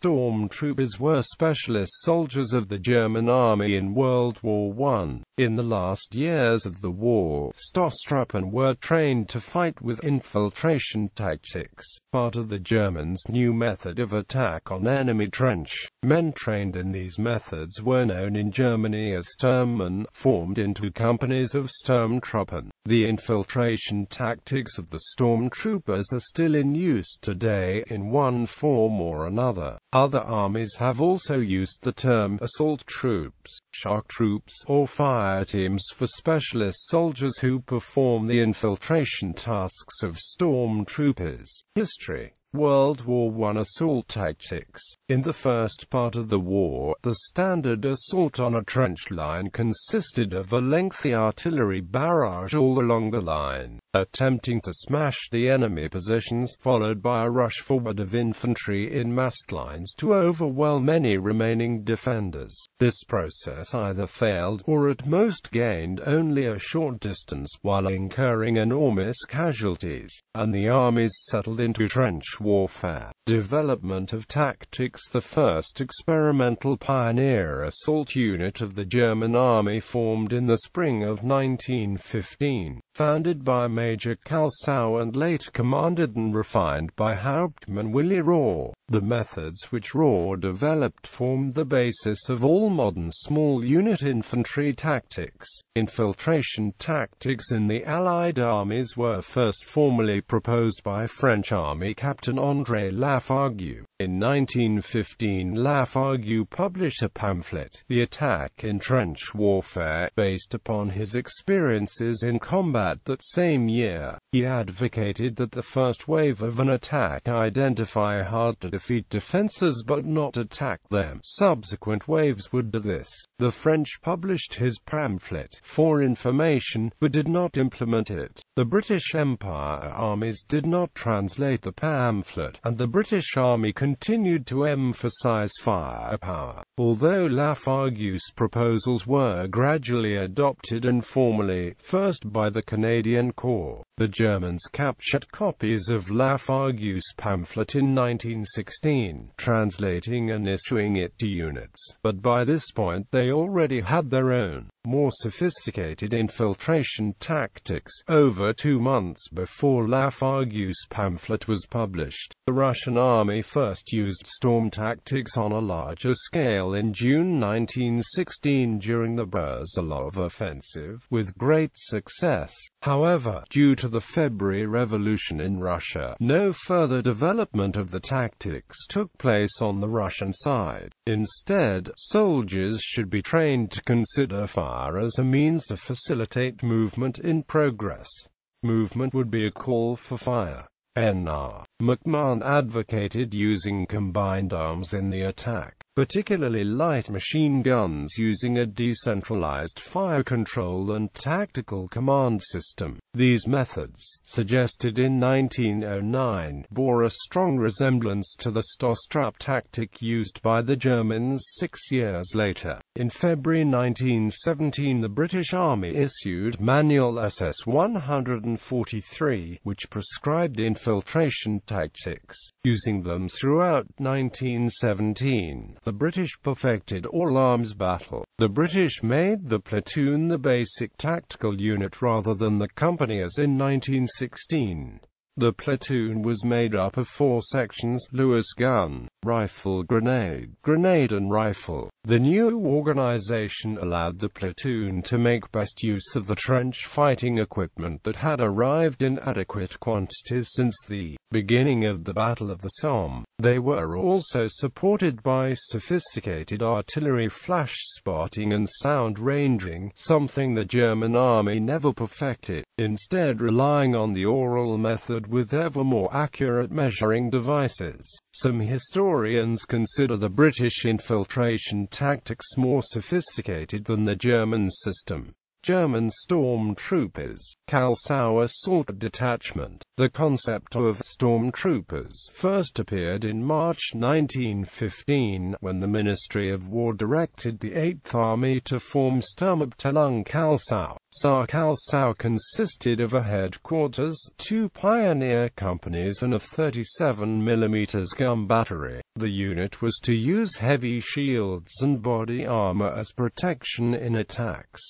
Stormtroopers were specialist soldiers of the German army in World War I. In the last years of the war, Stoßtruppen were trained to fight with infiltration tactics, part of the Germans' new method of attack on enemy trench. Men trained in these methods were known in Germany as Sturmmann, formed into companies of Sturmtruppen. The infiltration tactics of the Stormtroopers are still in use today in one form or another. Other armies have also used the term assault troops, shock troops, or fire teams for specialist soldiers who perform the infiltration tasks of Stormtroopers. History. World War I assault tactics. In the first part of the war, the standard assault on a trench line consisted of a lengthy artillery barrage all along the line, attempting to smash the enemy positions, followed by a rush forward of infantry in massed lines to overwhelm any remaining defenders. This process either failed, or at most gained only a short distance, while incurring enormous casualties, and the armies settled into trench warfare. Development of tactics. The first experimental pioneer assault unit of the German army formed in the spring of 1915, founded by Major Kalsau and later commanded and refined by Hauptmann Willy Rohr. The methods which Rohr developed formed the basis of all modern small unit infantry tactics. Infiltration tactics in the Allied armies were first formally proposed by French Army Captain André Lafargue. In 1915, Lafargue published a pamphlet, The Attack in Trench Warfare, based upon his experiences in combat that same year. He advocated that the first wave of an attack identify hard-to-defeat defenses but not attack them. Subsequent waves would do this. The French published his pamphlet, For Information, but did not implement it. The British Empire armies did not translate the pamphlet, and the British Army continued to emphasize firepower. Although Lafargue's proposals were gradually adopted and formally, first by the Canadian Corps, the Germans captured copies of Lafargue's pamphlet in 1916, translating and issuing it to units. But by this point they already had their own, more sophisticated infiltration tactics. Over 2 months before Lafargue's pamphlet was published, the Russian army first used storm tactics on a larger scale in June 1916 during the Brusilov offensive, with great success. However, due to the February Revolution in Russia, no further development of the tactics took place on the Russian side. Instead, soldiers should be trained to consider fire as a means to facilitate movement in progress. Movement would be a call for fire. N.R. McMahon advocated using combined arms in the attack, particularly light machine guns using a decentralized fire control and tactical command system. These methods, suggested in 1909, bore a strong resemblance to the Stoßtrupp tactic used by the Germans 6 years later. In February 1917, the British Army issued Manual SS 143, which prescribed infiltration tactics. Using them throughout 1917, the British perfected all-arms battle. The British made the platoon the basic tactical unit rather than the company as in 1916. The platoon was made up of 4 sections: Lewis gun, rifle, grenade, grenade and rifle. The new organization allowed the platoon to make best use of the trench fighting equipment that had arrived in adequate quantities since the beginning of the Battle of the Somme. They were also supported by sophisticated artillery flash spotting and sound ranging, something the German army never perfected, instead relying on the oral method with ever more accurate measuring devices. Some historians consider the British infiltration tactics more sophisticated than the German system. German Stormtroopers, Kalsau Assault Detachment. The concept of Stormtroopers first appeared in March 1915, when the Ministry of War directed the 8th Army to form Sturmabteilung Kalsau. Kalsau consisted of a headquarters, 2 pioneer companies and a 37mm gun battery. The unit was to use heavy shields and body armor as protection in attacks.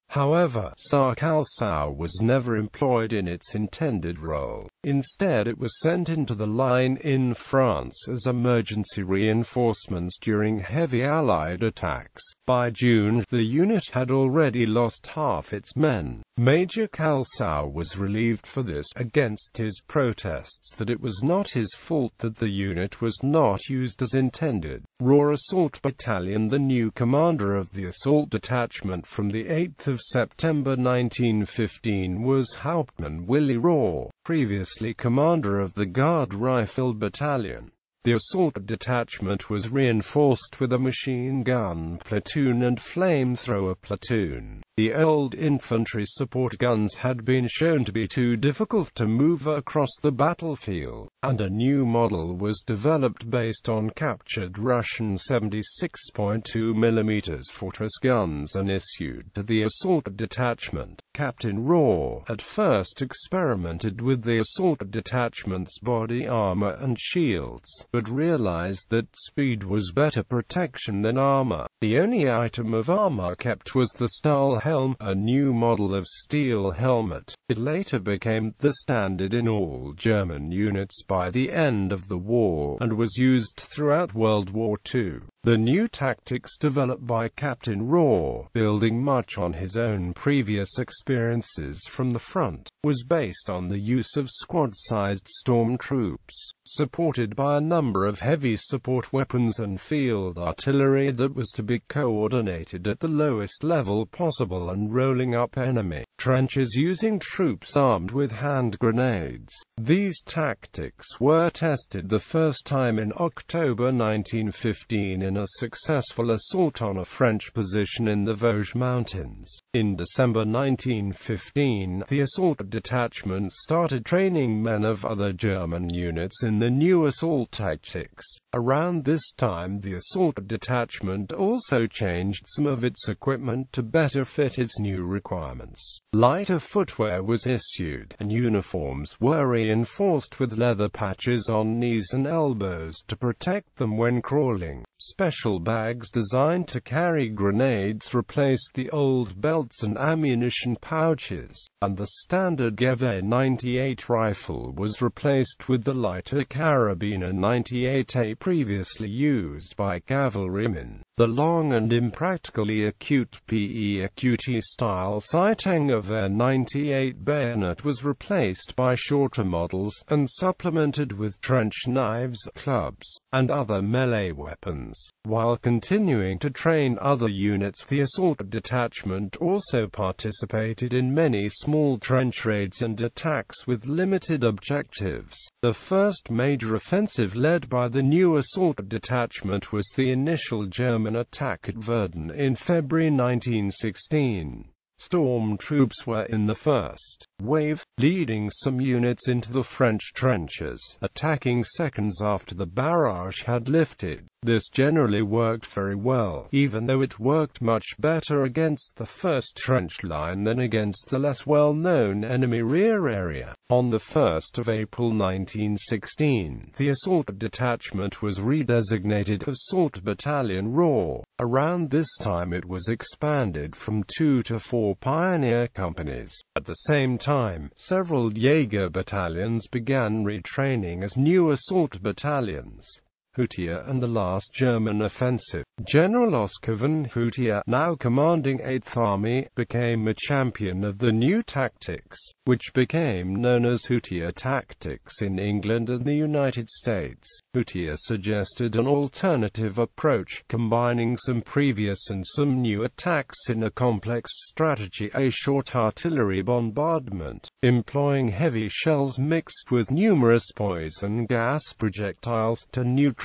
However, Sarkalsau was never employed in its intended role. Instead, it was sent into the line in France as emergency reinforcements during heavy Allied attacks. By June, the unit had already lost half its men. Major Kalsau was relieved for this, against his protests that it was not his fault that the unit was not used as intended. Raw Assault Battalion, the new commander of the assault detachment from the 8th of September 1915 was Hauptmann Willy Raw, previously commander of the Guard Rifle Battalion. The assault detachment was reinforced with a machine gun platoon and flamethrower platoon. The old infantry support guns had been shown to be too difficult to move across the battlefield, and a new model was developed based on captured Russian 76.2 mm Fortress guns and issued to the assault detachment. Captain Raw had first experimented with the assault detachment's body armor and shields, but realized that speed was better protection than armor. The only item of armor kept was the Stahl helm, a new model of steel helmet. It later became the standard in all German units by the end of the war, and was used throughout World War II. The new tactics developed by Captain Raw, building much on his own previous experiences from the front, was based on the use of squad-sized stormtroops, supported by a number of heavy support weapons and field artillery that was to be coordinated at the lowest level possible and rolling up enemy trenches using troops armed with hand grenades. These tactics were tested the first time in October 1915 in a successful assault on a French position in the Vosges Mountains. In December 1915, the assault detachment started training men of other German units in the new assault tactics. Around this time, the assault detachment also changed some of its equipment to better fit its new requirements. Lighter footwear was issued, and uniforms were reinforced with leather patches on knees and elbows to protect them when crawling. Special bags designed to carry grenades replaced the old belts and ammunition pouches, and the standard Gewehr 98 rifle was replaced with the lighter Karabiner 98A previously used by cavalrymen. The long and impractically acute PE-AQT-style Gewehr 98 bayonet was replaced by shorter models, and supplemented with trench knives, clubs, and other melee weapons. While continuing to train other units, the assault detachment also participated in many small trench raids and attacks with limited objectives. The first major offensive led by the new assault detachment was the initial German attack at Verdun in February 1916. Stormtroops were in the first wave, leading some units into the French trenches, attacking seconds after the barrage had lifted. This generally worked very well, even though it worked much better against the first trench line than against the less well-known enemy rear area. On the 1st of April 1916, the assault detachment was redesignated Assault Battalion Raw. Around this time it was expanded from 2 to 4 pioneer companies. At the same time, several Jaeger battalions began retraining as new assault battalions. Hutier and the last German offensive. General Oskar von Hutier, now commanding 8th Army, became a champion of the new tactics, which became known as Hutier tactics in England and the United States. Hutier suggested an alternative approach, combining some previous and some new attacks in a complex strategy: a short artillery bombardment, employing heavy shells mixed with numerous poison gas projectiles to neutralize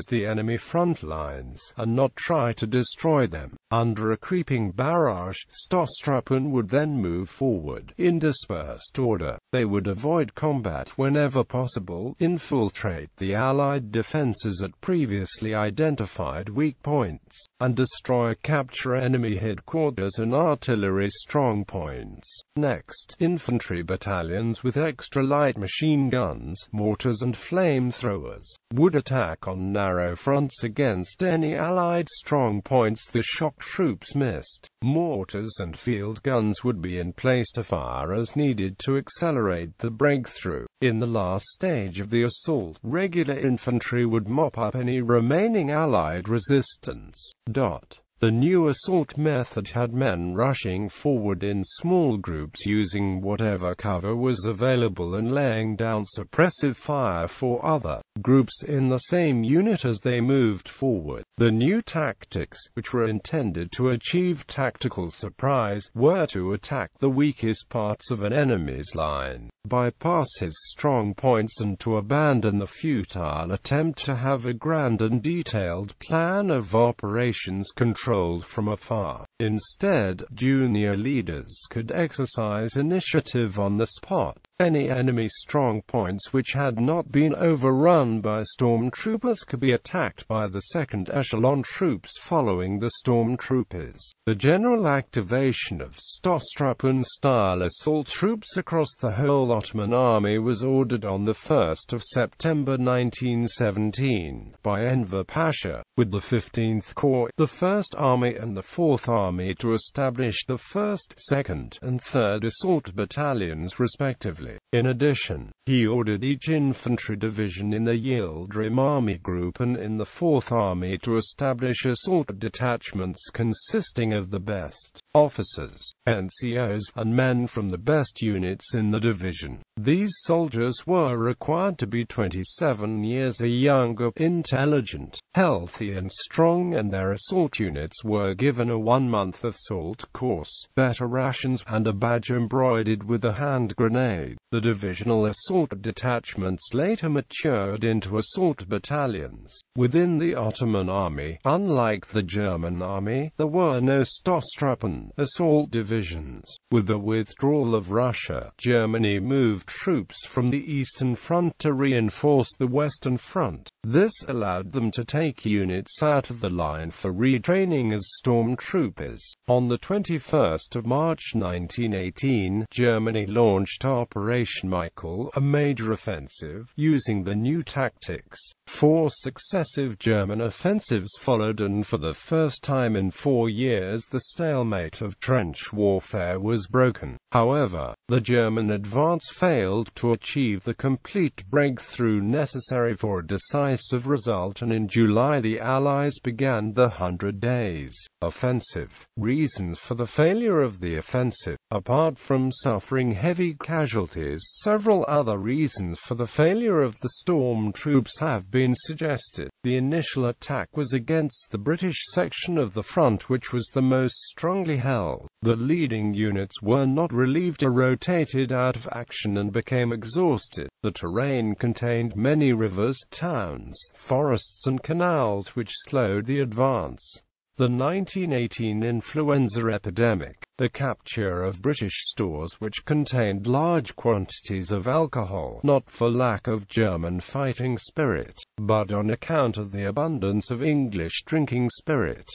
the enemy front lines, and not try to destroy them. Under a creeping barrage, Stoßtruppen would then move forward in dispersed order. They would avoid combat whenever possible, infiltrate the Allied defenses at previously identified weak points, and capture enemy headquarters and artillery strong points. Next, infantry battalions with extra light machine guns, mortars and flamethrowers would attack attack on narrow fronts against any Allied strong points the shock troops missed. Mortars and field guns would be in place to fire as needed to accelerate the breakthrough. In the last stage of the assault, regular infantry would mop up any remaining Allied resistance. The new assault method had men rushing forward in small groups using whatever cover was available and laying down suppressive fire for other groups in the same unit as they moved forward. The new tactics, which were intended to achieve tactical surprise, were to attack the weakest parts of an enemy's line, bypass his strong points, and to abandon the futile attempt to have a grand and detailed plan of operations controlled from afar. Instead, junior leaders could exercise initiative on the spot. Any enemy strong points which had not been overrun by stormtroopers could be attacked by the second echelon troops following the stormtroopers. The general activation of Stoßtruppen-style assault troops across the whole Ottoman army was ordered on 1 September 1917 by Enver Pasha, with the 15th Corps, the 1st Army and the 4th Army to establish the 1st, 2nd, and 3rd Assault Battalions respectively. In addition, he ordered each infantry division in the Yildirim Army Group and in the 4th Army to establish assault detachments consisting of the best officers, NCOs, and men from the best units in the division. These soldiers were required to be 27 years or younger, intelligent, healthy and strong, and their assault units were given a 1-month assault course, better rations, and a badge embroidered with a hand grenade. The divisional assault detachments later matured into assault battalions. Within the Ottoman army, unlike the German army, there were no Stoßtruppen assault divisions. With the withdrawal of Russia, Germany moved troops from the Eastern Front to reinforce the Western Front. This allowed them to take units out of the line for retraining as stormtroopers. On the 21st of March 1918, Germany launched Operation Michael, a major offensive, using the new tactics. 4 successive German offensives followed, and for the first time in 4 years the stalemate of trench warfare was broken. However, the German advance failed to achieve the complete breakthrough necessary for a decisive result, and in July the Allies began the 100 Days Offensive. Reasons for the failure of the offensive. Apart from suffering heavy casualties, several other reasons for the failure of the storm troops have been suggested. The initial attack was against the British section of the front, which was the most strongly held. The leading units were not relieved or rotated out of action and became exhausted. The terrain contained many rivers, towns, forests and canals which slowed the advance. The 1918 influenza epidemic, the capture of British stores which contained large quantities of alcohol, not for lack of German fighting spirit, but on account of the abundance of English drinking spirit.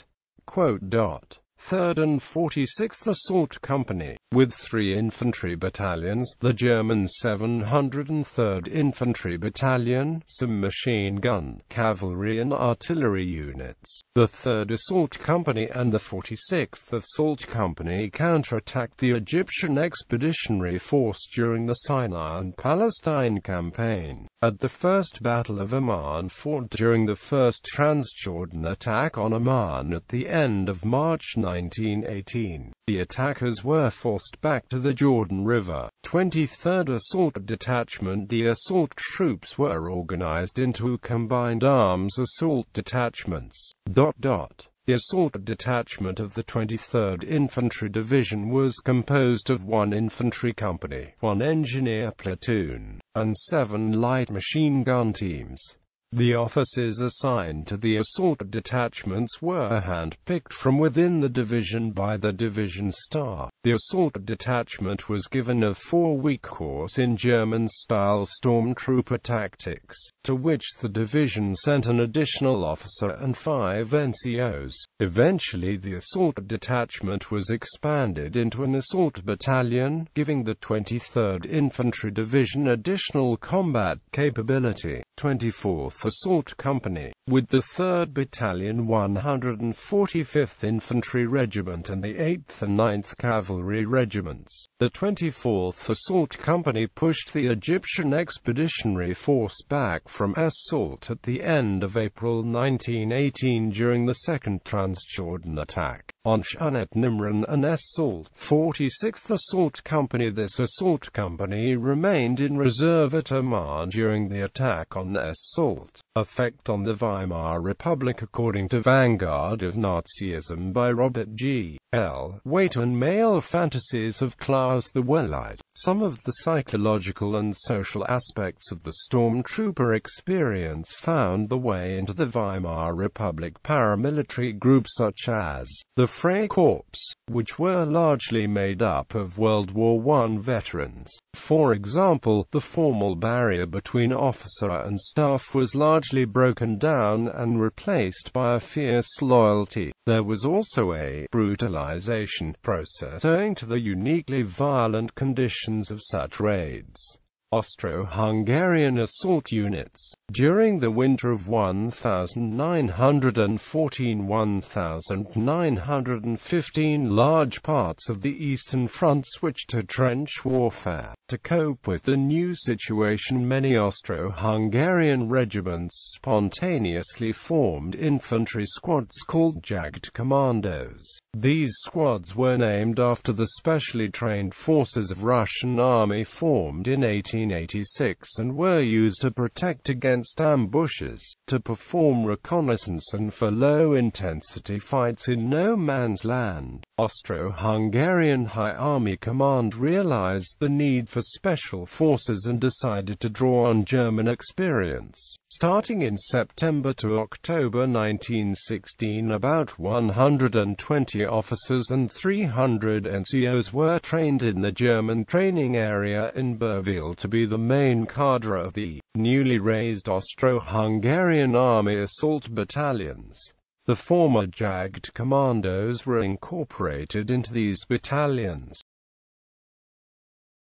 3rd and 46th Assault Company, with 3 infantry battalions, the German 703rd Infantry Battalion, some machine gun, cavalry and artillery units. The 3rd Assault Company and the 46th Assault Company counterattacked the Egyptian Expeditionary Force during the Sinai and Palestine campaign. At the First Battle of Amman, fought during the First Transjordan attack on Amman at the end of March 1918. The attackers were forced back to the Jordan River. 23rd Assault Detachment. The assault troops were organized into combined arms assault detachments. The assault detachment of the 23rd Infantry Division was composed of 1 infantry company, 1 engineer platoon, and 7 light machine gun teams. The officers assigned to the assault detachments were hand-picked from within the division by the division staff. The assault detachment was given a 4-week course in German-style Stormtrooper tactics, to which the division sent an additional officer and 5 NCOs. Eventually the assault detachment was expanded into an assault battalion, giving the 23rd Infantry Division additional combat capability. 24th Assault Company, with the 3rd Battalion 145th Infantry Regiment and the 8th and 9th Cavalry Regiments. The 24th Assault Company pushed the Egyptian Expeditionary Force back from assault at the end of April 1918 during the Second Transjordan attack on Shunet Nimrin and assault. 46th Assault Company. This assault company remained in reserve at Oman during the attack on assault. Effect on the Weimar Republic. According to Vanguard of Nazism by Robert G. L. Waite and Male Fantasies of Klaus the Wellite, some of the psychological and social aspects of the Stormtrooper experience found the way into the Weimar Republic paramilitary groups such as the Freikorps, which were largely made up of World War I veterans. For example, the formal barrier between officer and staff was largely broken down and replaced by a fierce loyalty. There was also a brutalization process owing to the uniquely violent conditions of such raids. Austro-Hungarian assault units. During the winter of 1914–1915, large parts of the Eastern Front switched to trench warfare. To cope with the new situation, many Austro-Hungarian regiments spontaneously formed infantry squads called Jagd Commandos. These squads were named after the specially trained forces of Russian army formed in 1886 and were used to protect against ambushes, to perform reconnaissance and for low-intensity fights in no man's land. Austro-Hungarian High Army Command realized the need for special forces and decided to draw on German experience. Starting in September to October 1916, about 120 officers and 300 NCOs were trained in the German training area in Berville to be the main cadre of the newly raised Austro-Hungarian Army assault battalions. The former Jagd Commandos were incorporated into these battalions.